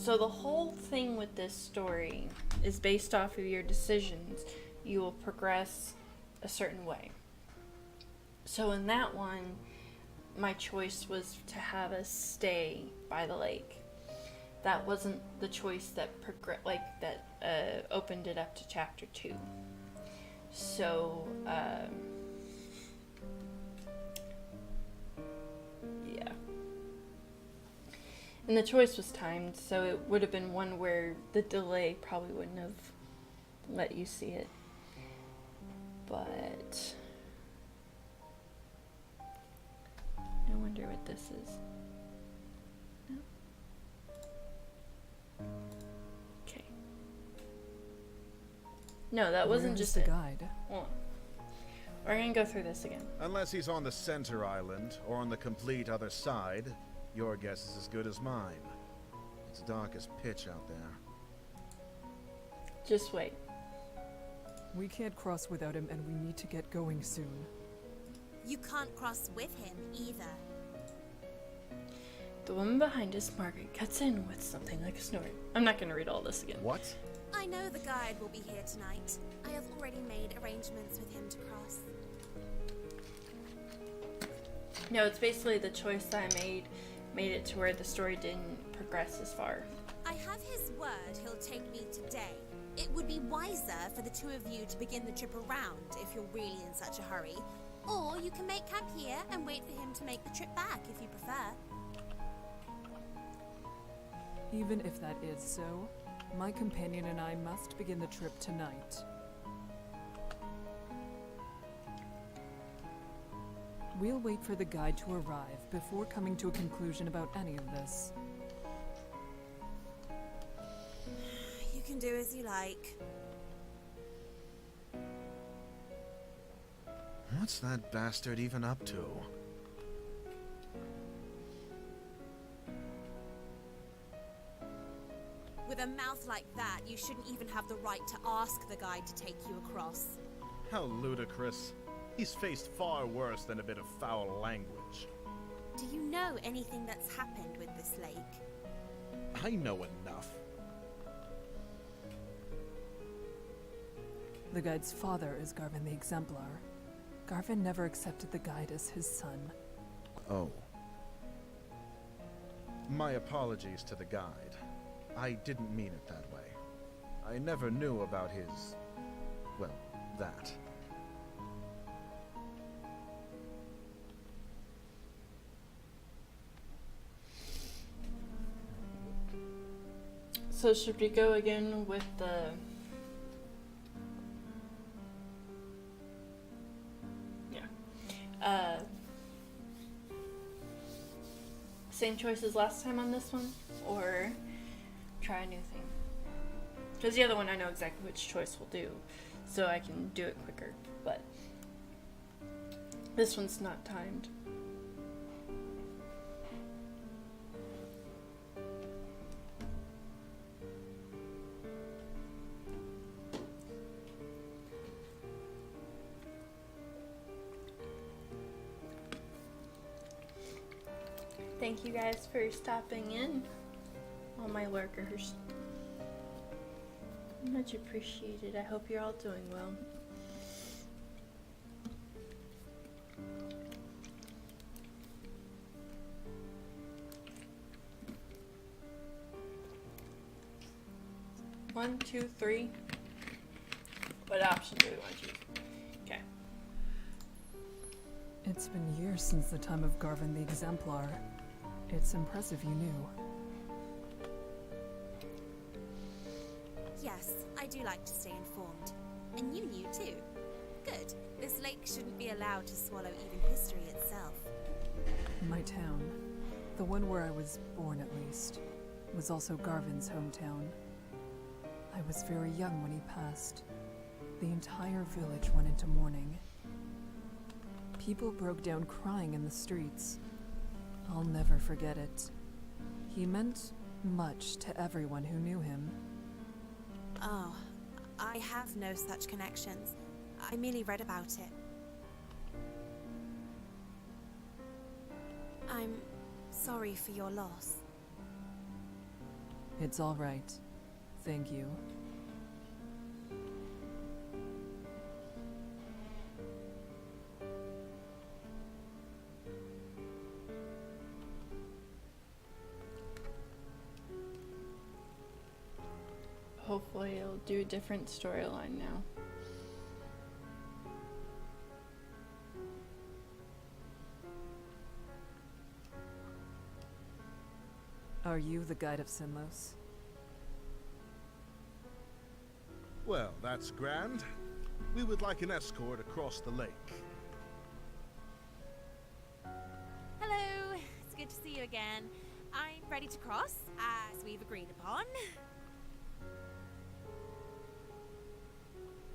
So the whole thing with this story is based off of your decisions. You will progress a certain way. So in that one, my choice was to have us stay by the lake. That wasn't the choice that opened it up to chapter 2. So yeah. And the choice was timed, so it would have been one where the delay probably wouldn't have let you see it. But I wonder what this is. No. Okay. No, that wasn't just the it. guide. Hold on. We're gonna go through this again. Unless he's on the center island, or on the complete other side, your guess is as good as mine. It's dark as pitch out there. Just wait. We can't cross without him, and we need to get going soon. You can't cross with him either. The woman behind us, Margaret, cuts in with something like a snort. I'm not gonna read all this again. What? I know the guide will be here tonight. I have already made arrangements with him to cross. No, it's basically the choice that I made it to where the story didn't progress as far. I have his word he'll take me today. It would be wiser for the two of you to begin the trip around if you're really in such a hurry. Or you can make camp here and wait for him to make the trip back if you prefer. Even if that is so, my companion and I must begin the trip tonight. We'll wait for the guide to arrive before coming to a conclusion about any of this. You can do as you like. What's that bastard even up to? With a mouth like that, you shouldn't even have the right to ask the guide to take you across. How ludicrous. He's faced far worse than a bit of foul language. Do you know anything that's happened with this lake? I know enough. The guide's father is Garvin the Exemplar. Garvin never accepted the guide as his son. Oh. My apologies to the guide. I didn't mean it that way. I never knew about his... well, that. So should we go again with the... Yeah. Same choice as last time on this one? Or try a new thing? Because the other one I know exactly which choice we'll do, so I can do it quicker, but this one's not timed. Thank you guys for stopping in, all my lurkers. Much appreciated. I hope you're all doing well. One, two, three. What option do we want to choose? Okay. It's been years since the time of Garvin the Exemplar. It's impressive you knew. Yes, I do like to stay informed. And you knew too. Good. This lake shouldn't be allowed to swallow even history itself. My town, the one where I was born at least, was also Garvin's hometown. I was very young when he passed. The entire village went into mourning. People broke down crying in the streets. I'll never forget it. He meant much to everyone who knew him. Oh, I have no such connections. I merely read about it. I'm sorry for your loss. It's all right. Thank you. Hopefully it'll do a different storyline now. Are you the guide of Sinlos? Well, that's grand. We would like an escort across the lake. Hello, it's good to see you again. I'm ready to cross, as we've agreed upon.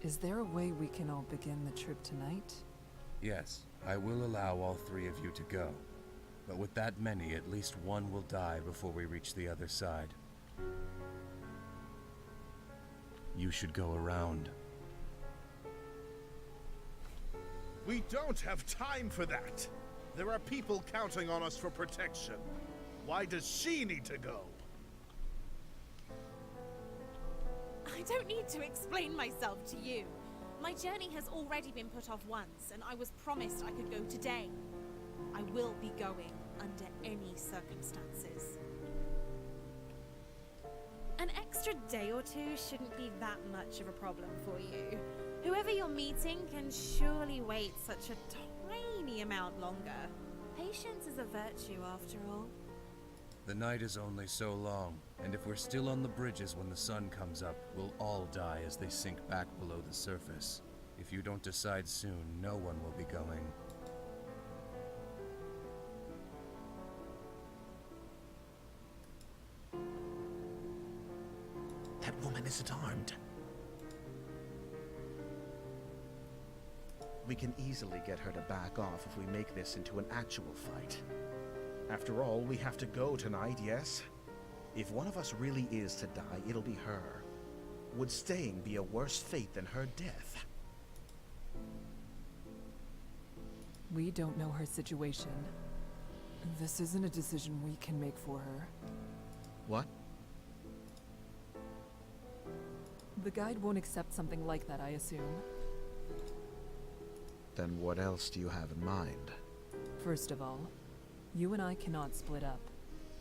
Is there a way we can all begin the trip tonight? Yes, I will allow all three of you to go. But with that many, at least one will die before we reach the other side. You should go around. We don't have time for that. There are people counting on us for protection. Why does she need to go? I don't need to explain myself to you. My journey has already been put off once, and I was promised I could go today. I will be going under any circumstances. An extra day or two shouldn't be that much of a problem for you. Whoever you're meeting can surely wait such a tiny amount longer. Patience is a virtue, after all. The night is only so long, and if we're still on the bridges when the sun comes up, we'll all die as they sink back below the surface. If you don't decide soon, no one will be going. That woman isn't armed. We can easily get her to back off if we make this into an actual fight. After all, we have to go tonight, yes? If one of us really is to die, it'll be her. Would staying be a worse fate than her death? We don't know her situation. This isn't a decision we can make for her. What? The guide won't accept something like that, I assume. Then what else do you have in mind? First of all, you and I cannot split up.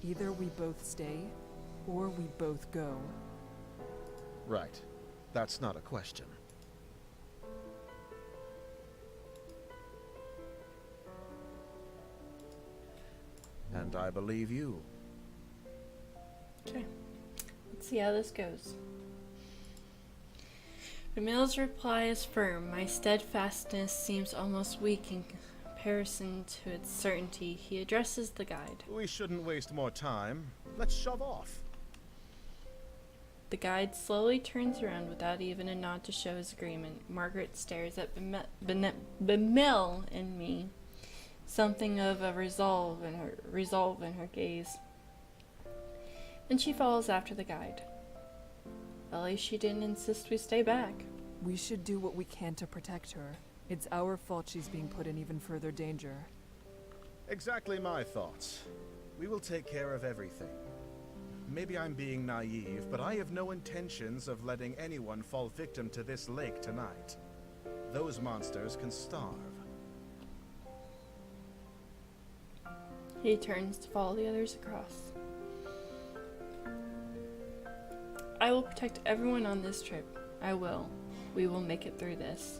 Either we both stay, or we both go. Right. That's not a question. And I believe you. Okay, let's see how this goes. Emil's reply is firm. My steadfastness seems almost weak in comparison to its certainty. He addresses the guide. We shouldn't waste more time. Let's shove off. The guide slowly turns around without even a nod to show his agreement. Margaret stares at Bemel and me. Something of a resolve in her gaze. And she follows after the guide. At least she didn't insist we stay back. We should do what we can to protect her. It's our fault she's being put in even further danger. Exactly my thoughts. We will take care of everything. Maybe I'm being naive, but I have no intentions of letting anyone fall victim to this lake tonight. Those monsters can starve. He turns to follow the others across. I will protect everyone on this trip. I will. We will make it through this.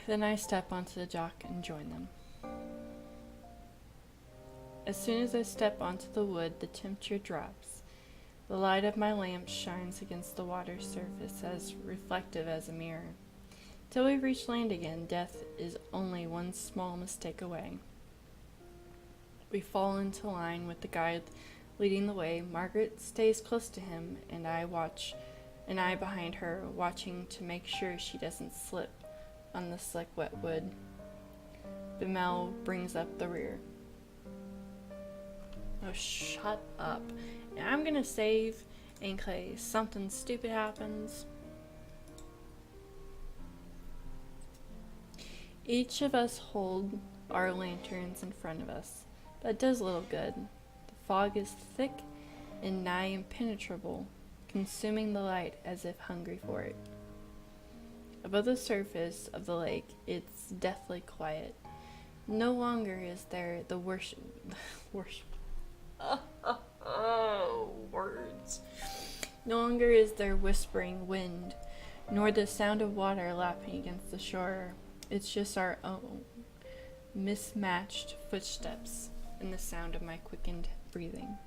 Then I step onto the dock and join them. As soon as I step onto the wood, the temperature drops. The light of my lamp shines against the water surface as reflective as a mirror. Till we reach land again, death is only one small mistake away. We fall into line with the guide leading the way. Margaret stays close to him, and I behind her, watching to make sure she doesn't slip on the slick wet wood. Bemel brings up the rear. Oh, shut up. And I'm gonna save in case something stupid happens. Each of us hold our lanterns in front of us. That does a little good. The fog is thick and nigh impenetrable, consuming the light as if hungry for it. Above the surface of the lake, it's deathly quiet. No longer is there the worship. Words. No longer is there whispering wind, nor the sound of water lapping against the shore. It's just our own mismatched footsteps and the sound of my quickened breathing.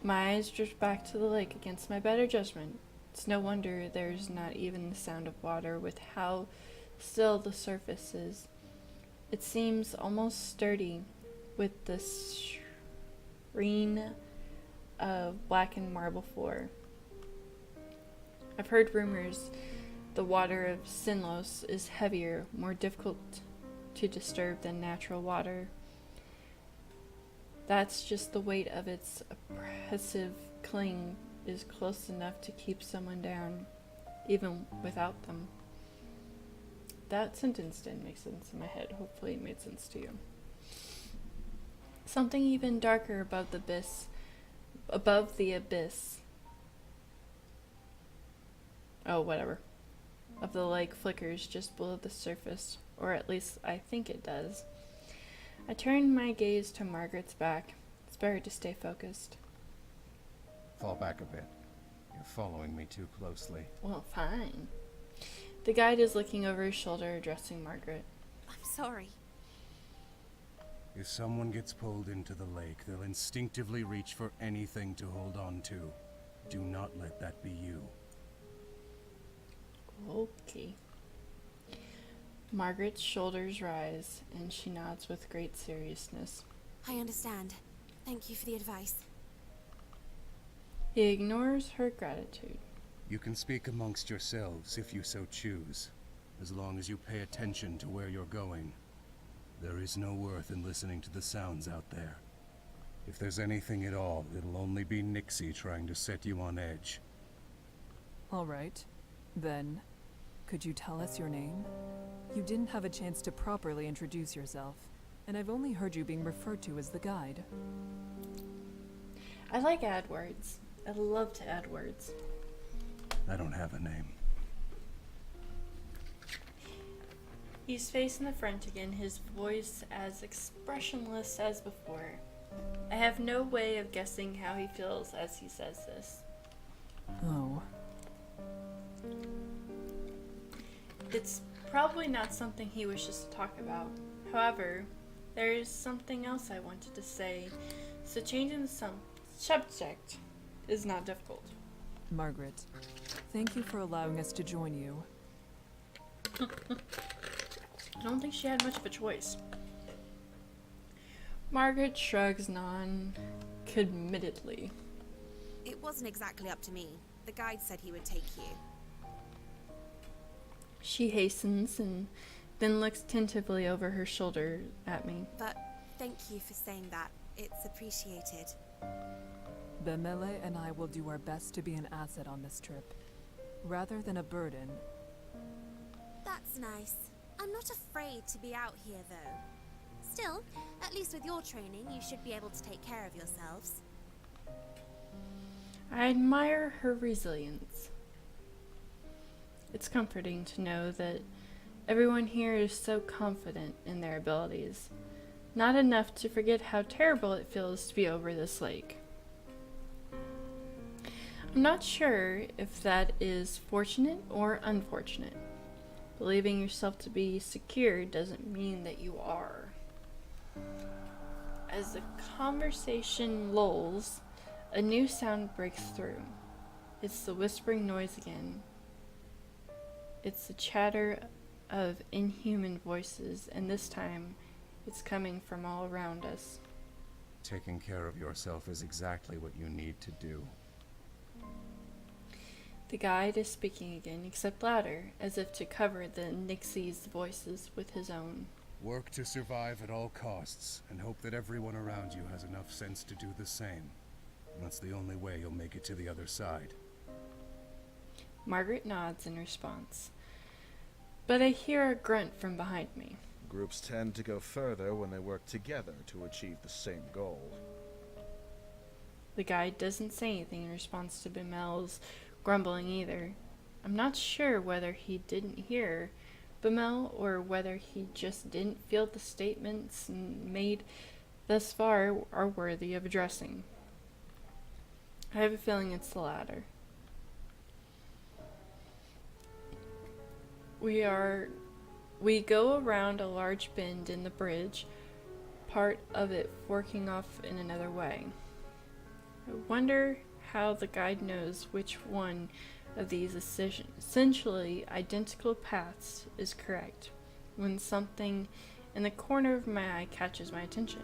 My eyes drift back to the lake against my better judgment. It's no wonder there's not even the sound of water with how still the surface is. It seems almost sturdy with the sheen of blackened marble floor. I've heard rumors the water of Sinlos is heavier, more difficult to disturb than natural water. That's just the weight of its oppressive cling is close enough to keep someone down, even without them. That sentence didn't make sense in my head. Hopefully it made sense to you. Something even darker above the abyss. Oh, whatever. Of the lake flickers just below the surface, or at least I think it does. I turn my gaze to Margaret's back. It's better to stay focused. Fall back a bit. You're following me too closely. Well, fine. The guide is looking over his shoulder, addressing Margaret. I'm sorry. If someone gets pulled into the lake, they'll instinctively reach for anything to hold on to. Do not let that be you. Okay. Margaret's shoulders rise, and she nods with great seriousness. I understand. Thank you for the advice. He ignores her gratitude. You can speak amongst yourselves if you so choose, as long as you pay attention to where you're going. There is no worth in listening to the sounds out there. If there's anything at all, it'll only be Nixie trying to set you on edge. All right. Then, could you tell us your name? You didn't have a chance to properly introduce yourself, and I've only heard you being referred to as the guide. I like add words. I love to add words. I don't have a name. He's facing the front again, his voice as expressionless as before. I have no way of guessing how he feels as he says this. Oh. It's probably not something he wishes to talk about. However, there is something else I wanted to say, so changing the subject is not difficult. Margaret, thank you for allowing us to join you. I don't think she had much of a choice. Margaret shrugs non-committedly. It wasn't exactly up to me. The guide said he would take you. She hastens and then looks tentatively over her shoulder at me. But thank you for saying that. It's appreciated. Bemele and I will do our best to be an asset on this trip, rather than a burden. That's nice. I'm not afraid to be out here, though. Still, at least with your training, you should be able to take care of yourselves. I admire her resilience. It's comforting to know that everyone here is so confident in their abilities, not enough to forget how terrible it feels to be over this lake. I'm not sure if that is fortunate or unfortunate. Believing yourself to be secure doesn't mean that you are. As the conversation lulls, a new sound breaks through. It's the whispering noise again. It's the chatter of inhuman voices, and this time it's coming from all around us. Taking care of yourself is exactly what you need to do. The guide is speaking again, except louder, as if to cover the Nixie's voices with his own. Work to survive at all costs, and hope that everyone around you has enough sense to do the same. That's the only way you'll make it to the other side. Margaret nods in response, but I hear a grunt from behind me. Groups tend to go further when they work together to achieve the same goal. The guide doesn't say anything in response to Bimel's grumbling either. I'm not sure whether he didn't hear Bimel or whether he just didn't feel the statements made thus far are worthy of addressing. I have a feeling it's the latter. We go around a large bend in the bridge, part of it forking off in another way. I wonder how the guide knows which one of these essentially identical paths is correct when something in the corner of my eye catches my attention.